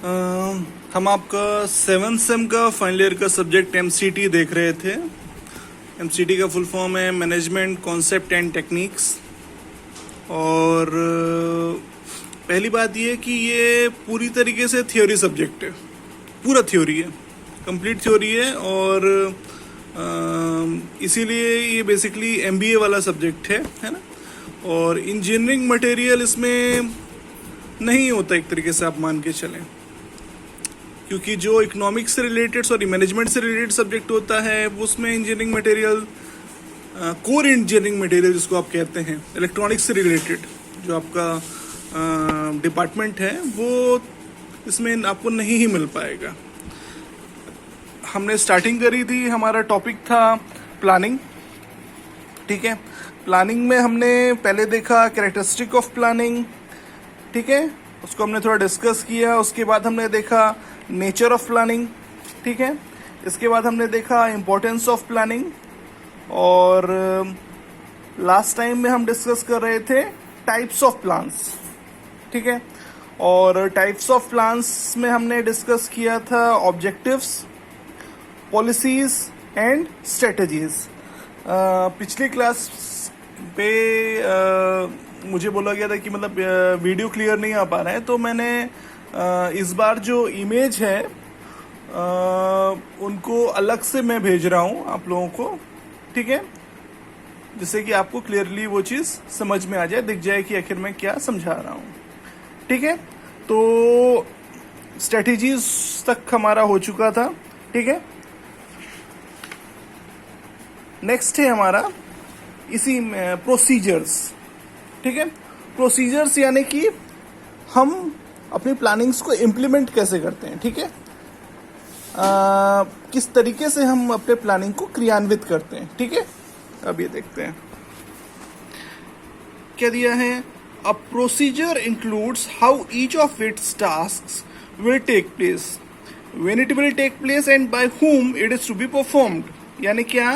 हम आपका 7th same का फाइनल ईयर का सब्जेक्ट एमसीटी देख रहे थे। एमसीटी का फुल फॉर्म है मैनेजमेंट कॉन्सेप्ट एंड टेक्निक्स। और पहली बात ये कि ये पूरी तरीके से थ्योरी सब्जेक्ट है, पूरा थ्योरी है, कंप्लीट थ्योरी है। और इसीलिए ये बेसिकली एमबीए वाला सब्जेक्ट है ना। और इंजीनियरिंग मटेरियल इसमें नहीं होता एक तरीके से, आप मान के चलें, क्योंकि जो इकोनॉमिक्स से रिलेटेड मैनेजमेंट से रिलेटेड सब्जेक्ट होता है उसमें engineering material, core engineering material जिसको आप कहते हैं, इलेक्ट्रॉनिक्स से रिलेटेड जो आपका डिपार्टमेंट है, वो इसमें आपको नहीं ही मिल पाएगा। हमने स्टार्टिंग करी थी, हमारा टॉपिक था प्लानिंग। ठीक है, प्लानिंग में हमने पहले देखा कैरेक्टरिस्टिक ऑफ प्लानिंग। ठीक है, उसको हमने थोड़ा डिस्कस किया। उसके बाद हमने देखा नेचर ऑफ प्लानिंग। ठीक है, इसके बाद हमने देखा इम्पोर्टेंस ऑफ प्लानिंग। और लास्ट टाइम में हम डिस्कस कर रहे थे टाइप्स ऑफ प्लान्स। ठीक है, और टाइप्स ऑफ प्लान्स में हमने डिस्कस किया था ऑब्जेक्टिव्स, पॉलिसीज एंड स्ट्रेटजीज। पिछली क्लास पे मुझे बोला गया था कि मतलब वीडियो क्लियर नहीं आ पा रहा है, तो मैंने इस बार जो इमेज है उनको अलग से मैं भेज रहा हूँ आप लोगों को। ठीक है, जिससे कि आपको क्लियरली वो चीज़ समझ में आ जाए, दिख जाए कि आखिर मैं क्या समझा रहा हूँ। ठीक है, तो स्ट्रेटजीज तक हमारा हो चुका था। ठीक है, नेक्स्ट है हमारा इसी में प्रोसीजर्स। ठीक है, प्रोसीजर्स यानी कि हम अपनी प्लानिंग्स को इम्प्लीमेंट कैसे करते हैं। ठीक है, किस तरीके से हम अपने प्लानिंग को क्रियान्वित करते हैं। ठीक है, अब ये देखते हैं क्या दिया है। A procedure includes how each of its tasks will take place, when it will take place and by whom it is to be performed. यानी क्या,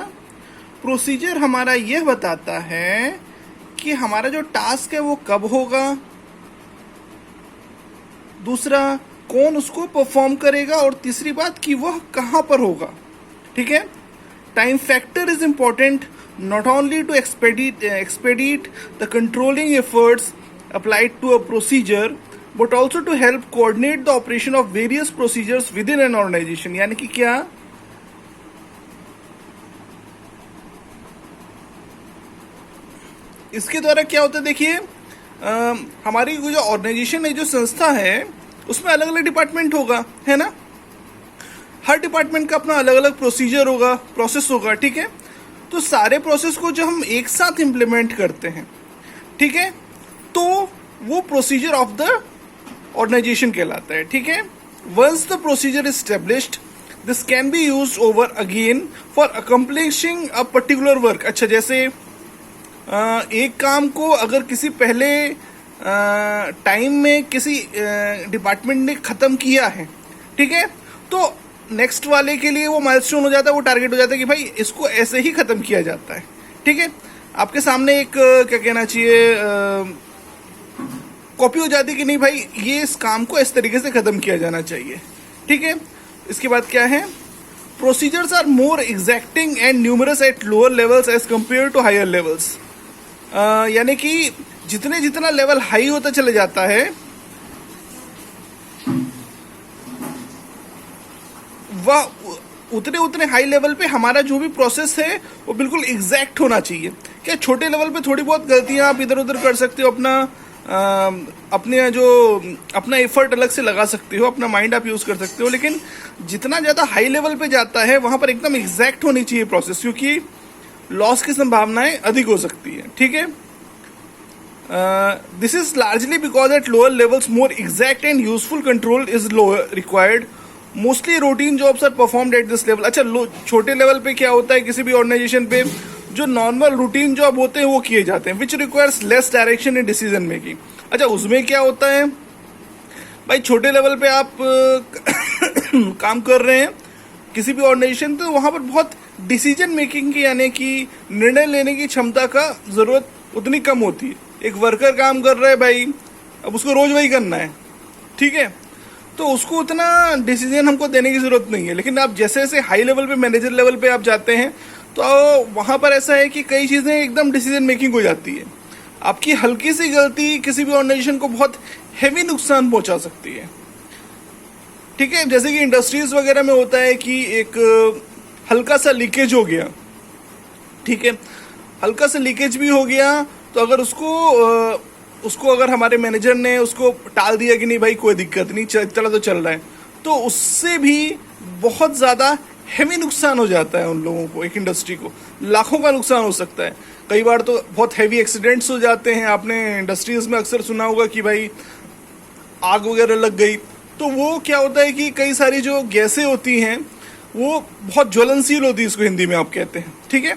प्रोसीजर हमारा यह बताता है कि हमारा जो टास्क है वो कब होगा, दूसरा कौन उसको परफॉर्म करेगा, और तीसरी बात कि वह कहां पर होगा। ठीक है, time factor is important not only to expedite the controlling efforts applied to a procedure but also to help coordinate the operation of various procedures within an organisation. यानी कि क्या, इसके द्वारा क्या होता है, देखिए हमारी जो ऑर्गेनाइजेशन है, जो संस्था है, उसमें अलग अलग डिपार्टमेंट होगा, है ना। हर डिपार्टमेंट का अपना अलग अलग प्रोसीजर होगा, प्रोसेस होगा। ठीक है, तो सारे प्रोसेस को जो हम एक साथ इम्प्लीमेंट करते हैं, ठीक है, तो वो प्रोसीजर ऑफ द ऑर्गेनाइजेशन कहलाता है। ठीक है, once the procedure is established this can be used over again for accomplishing a particular work. अच्छा, जैसे एक काम को अगर किसी पहले टाइम में किसी डिपार्टमेंट ने ख़त्म किया है, ठीक है, तो नेक्स्ट वाले के लिए वो माइलस्टोन हो जाता है, वो टारगेट हो जाता है कि भाई इसको ऐसे ही ख़त्म किया जाता है। ठीक है, आपके सामने एक क्या कहना चाहिए, कॉपी हो जाती है कि नहीं भाई ये इस काम को इस तरीके से ख़त्म किया जाना चाहिए। ठीक है, इसके बाद क्या है, procedures are more exacting and numerous at lower levels as compare to higher levels. यानी कि जितना लेवल हाई होता चले जाता है वह उतने हाई लेवल पे हमारा जो भी प्रोसेस है वो बिल्कुल एग्जैक्ट होना चाहिए। क्या छोटे लेवल पे थोड़ी बहुत गलतियां आप इधर उधर कर सकते हो, अपना एफर्ट अलग से लगा सकते हो, अपना माइंड आप यूज कर सकते हो, लेकिन जितना ज्यादा हाई लेवल पे जाता है वहां पर एकदम एग्जैक्ट होनी चाहिए प्रोसेस, क्योंकि लॉस की संभावनाएं अधिक हो सकती है। ठीक है, this is largely because at lower levels more exact and useful control is lower required, mostly routine jobs are performed at this level. अच्छा, छोटे लेवल पे क्या होता है, किसी भी ऑर्गेनाइजेशन पे जो नॉर्मल रूटीन जॉब होते हैं वो किए जाते हैं, which requires less direction in decision making. अच्छा, उसमें क्या होता है भाई, छोटे लेवल पे आप काम कर रहे हैं किसी भी ऑर्गेनाइजेशन, तो वहां पर बहुत डिसीजन मेकिंग की यानी कि निर्णय लेने की क्षमता का जरूरत उतनी कम होती है। एक वर्कर काम कर रहा है भाई, अब उसको रोज वही करना है, ठीक है, तो उसको उतना डिसीजन हमको देने की जरूरत नहीं है। लेकिन आप जैसे जैसे हाई लेवल पे, मैनेजर लेवल पे आप जाते हैं, तो वहां पर ऐसा है कि कई चीजें एकदम डिसीजन मेकिंग हो जाती है। आपकी हल्की सी गलती किसी भी ऑर्गेनाइजेशन को बहुत हैवी नुकसान पहुंचा सकती है। ठीक है, जैसे कि इंडस्ट्रीज वगैरह में होता है कि एक हल्का सा लीकेज हो गया, ठीक है, हल्का सा लीकेज भी हो गया, तो अगर उसको अगर हमारे मैनेजर ने उसको टाल दिया कि नहीं भाई कोई दिक्कत नहीं, चला तो चल रहा है, तो उससे भी बहुत ज़्यादा हैवी नुकसान हो जाता है उन लोगों को, एक इंडस्ट्री को लाखों का नुकसान हो सकता है। कई बार तो बहुत हैवी एक्सीडेंट्स हो जाते हैं। आपने इंडस्ट्रीज में अक्सर सुना होगा कि भाई आग वगैरह लग गई, तो वो क्या होता है कि कई सारी जो गैसें होती हैं वो बहुत ज्वलनशील होती है, इसको हिंदी में आप कहते हैं, ठीक है,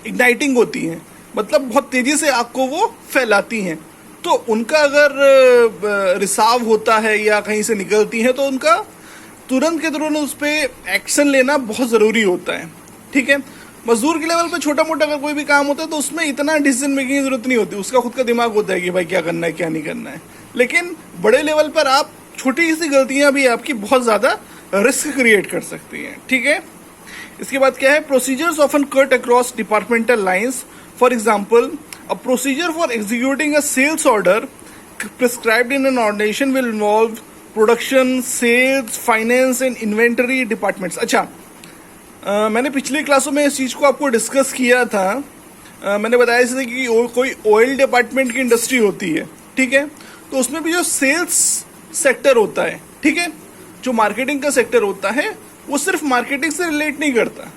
इग्नाइटिंग होती हैं, मतलब बहुत तेजी से आग को वो फैलाती हैं। तो उनका अगर रिसाव होता है या कहीं से निकलती हैं, तो उनका तुरंत के तुरंत उस पर एक्शन लेना बहुत ज़रूरी होता है। ठीक है, मजदूर के लेवल पे छोटा मोटा अगर कोई भी काम होता है तो उसमें इतना डिसीजन मेकिंग की जरूरत नहीं होती, उसका खुद का दिमाग होता है कि भाई क्या करना है क्या नहीं करना है। लेकिन बड़े लेवल पर आप छोटी सी गलतियां भी आपकी बहुत ज़्यादा रिस्क क्रिएट कर सकती हैं। ठीक है, इसके बाद क्या है, procedures often cut across departmental lines. For example, a procedure for executing a sales order prescribed in an organisation will involve production, sales, finance and inventory departments. अच्छा, मैंने पिछली क्लासों में इस चीज़ को आपको डिस्कस किया था। मैंने बताया जैसे कि कोई ऑयल डिपार्टमेंट की इंडस्ट्री होती है, ठीक है, तो उसमें भी जो सेल्स सेक्टर होता है, ठीक है, जो मार्केटिंग का सेक्टर होता है, वो सिर्फ मार्केटिंग से रिलेट नहीं करता,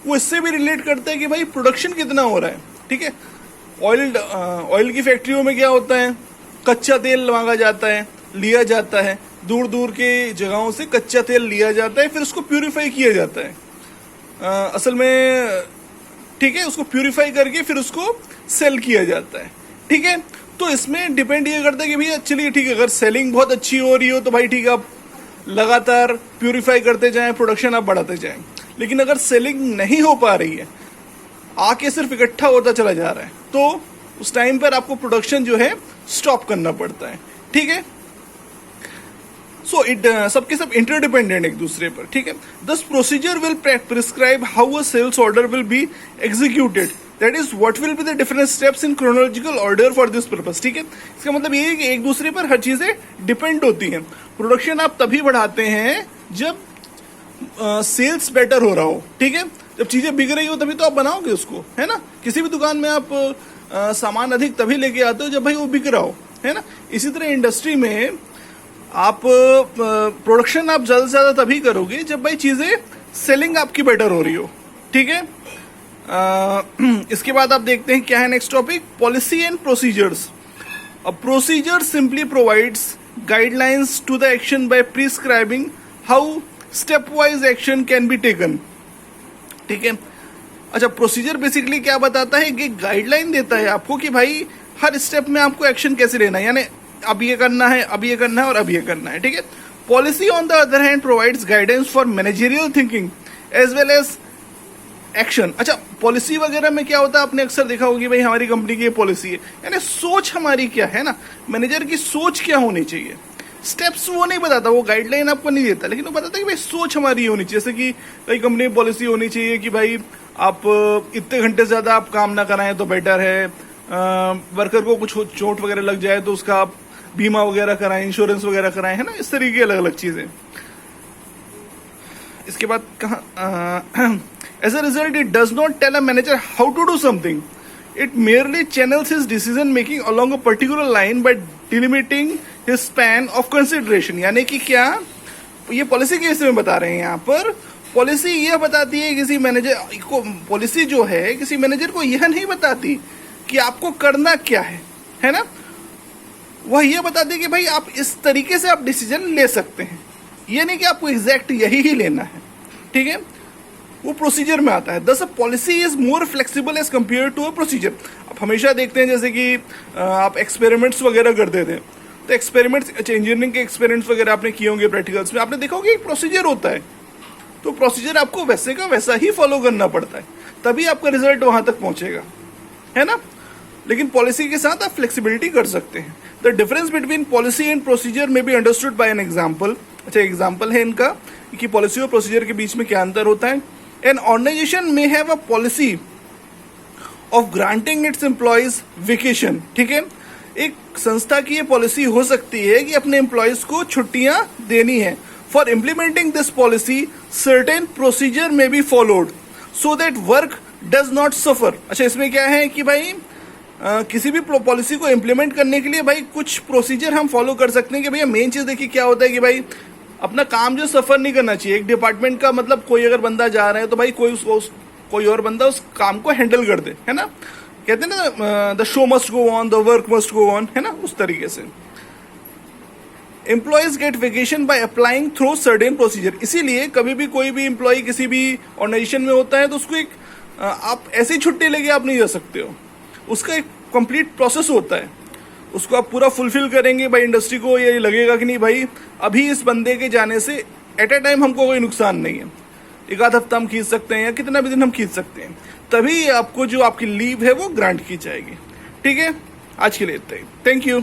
वो इससे भी रिलेट करता है कि भाई प्रोडक्शन कितना हो रहा है। ठीक है, ऑयल की फैक्ट्रियों में क्या होता है, कच्चा तेल मांगा जाता है, लिया जाता है, दूर दूर के जगहों से कच्चा तेल लिया जाता है, फिर उसको प्यूरिफाई किया जाता है असल में, ठीक है, उसको प्यूरिफाई करके फिर उसको सेल किया जाता है। ठीक है, तो इसमें डिपेंड ये करता है कि भैया चलिए ठीक है, अगर सेलिंग बहुत अच्छी हो रही हो तो भाई ठीक है, आप लगातार प्यूरिफाई करते जाएं, प्रोडक्शन आप बढ़ाते जाएं। लेकिन अगर सेलिंग नहीं हो पा रही है, आके सिर्फ इकट्ठा होता चला जा रहा है, तो उस टाइम पर आपको प्रोडक्शन जो है स्टॉप करना पड़ता है। ठीक है, सो सबके सब इंटरडिपेंडेंट एक दूसरे पर। ठीक है, this procedure will prescribe how a sales order will be executed, that is what will be the different steps in chronological order for this purpose. ठीक है, इसका मतलब ये है कि एक दूसरे पर हर चीजें डिपेंड होती हैं। प्रोडक्शन आप तभी बढ़ाते हैं जब सेल्स बेटर हो रहा हो। ठीक है, जब चीजें बिक रही हो तभी तो आप बनाओगे उसको, है ना। किसी भी दुकान में आप सामान अधिक तभी लेके आते हो जब भाई वो बिक रहा हो, है ना। इसी तरह इंडस्ट्री में आप प्रोडक्शन आप ज्यादा से ज्यादा तभी करोगे जब भाई चीजें सेलिंग आपकी बेटर हो रही हो। ठीक है, इसके बाद आप देखते हैं क्या है next topic, policy and procedures. A procedure simply provides guidelines to the action by prescribing how step wise action can be taken. ठीक है, अच्छा, प्रोसीजर बेसिकली क्या बताता है कि गाइडलाइन देता है आपको कि भाई हर स्टेप में आपको एक्शन कैसे लेना है, यानी अब ये करना है, अब ये करना है और अब ये करना है। ठीक है, policy on the other hand provides guidance for managerial thinking as well as action. अच्छा, पॉलिसी वगैरह में क्या होता है, आपने अक्सर देखा होगी भाई हमारी कंपनी की ये पॉलिसी है, यानी सोच हमारी क्या है ना, मैनेजर की सोच क्या होनी चाहिए। स्टेप्स वो नहीं बताता, वो गाइडलाइन आपको नहीं देता, लेकिन वो बताता है कि भाई सोच हमारी होनी चाहिए। जैसे कि कई कंपनी में पॉलिसी होनी चाहिए कि भाई आप इतने घंटे से ज्यादा आप काम ना कराएं तो बेटर है, वर्कर को कुछ चोट वगैरह लग जाए तो उसका आप बीमा वगैरह कराएं, इंश्योरेंस वगैरह कराएं, है ना, इस तरीके की अलग अलग चीजें। इसके बाद कहा, as a result it does not tell a manager how to do something, it merely channels his decision making along a particular line by delimiting his span of consideration. यानी कि क्या, ये पॉलिसी के विषय में बता रहे हैं यहाँ पर। पॉलिसी यह बताती है किसी मैनेजर को, पॉलिसी जो है किसी मैनेजर को यह नहीं बताती कि आपको करना क्या है ना, वह यह बताती है कि भाई आप इस तरीके से आप डिसीजन ले सकते हैं, ये नहीं कि आपको एग्जैक्ट यही ही लेना है। ठीक है, वो प्रोसीजर में आता है। Thus a policy is more flexible as compare to a procedure. आप हमेशा देखते हैं जैसे कि आप एक्सपेरिमेंट्स वगैरह करते थे, तो एक्सपेरिमेंट्स, इंजीनियरिंग के एक्सपेरिमेंट्स वगैरह आपने किए होंगे प्रैक्टिकल्स में, आपने देखा होगा एक प्रोसीजर होता है, तो प्रोसीजर आपको वैसे का वैसा ही फॉलो करना पड़ता है, तभी आपका रिजल्ट वहां तक पहुंचेगा, है ना। लेकिन पॉलिसी के साथ आप फ्लेक्सिबिलिटी कर सकते हैं। The difference between policy and procedure may be understood by an example. अच्छा, एग्जाम्पल है इनका कि पॉलिसी और प्रोसीजर के बीच में क्या अंतर होता है। An organisation may have a policy of granting its employees vacation. ठीक है, एक संस्था की ये पॉलिसी हो सकती है कि अपने एम्प्लॉयज को छुट्टियां देनी है। For implementing this policy certain procedure may be followed so that work does not suffer. अच्छा, इसमें क्या है कि भाई किसी भी पॉलिसी को इम्प्लीमेंट करने के लिए भाई कुछ प्रोसीजर हम फॉलो कर सकते हैं कि भैया मेन चीज देखिए क्या होता है कि भाई अपना काम जो सफर नहीं करना चाहिए। एक डिपार्टमेंट का मतलब कोई अगर बंदा जा रहा है तो भाई कोई और बंदा उस काम को हैंडल कर दे, है ना। कहते हैं ना the show must go on, the work must go on, है ना, उस तरीके से। Employees get vacation by applying through certain procedure. इसीलिए कभी भी कोई भी एम्प्लॉय किसी भी ऑर्गेनाइजेशन में होता है तो उसको एक आप ऐसी छुट्टी लेके आप नहीं जा सकते हो, उसका एक कंप्लीट प्रोसेस होता है। उसको आप पूरा फुलफिल करेंगे भाई, इंडस्ट्री को ये लगेगा कि नहीं भाई अभी इस बंदे के जाने से एट ए टाइम हमको कोई नुकसान नहीं है, एक आध हफ्ता हम खींच सकते हैं या कितना भी दिन हम खींच सकते हैं, तभी आपको जो आपकी लीव है वो ग्रांट की जाएगी। ठीक है, आज के लिए इतना ही। Thank you.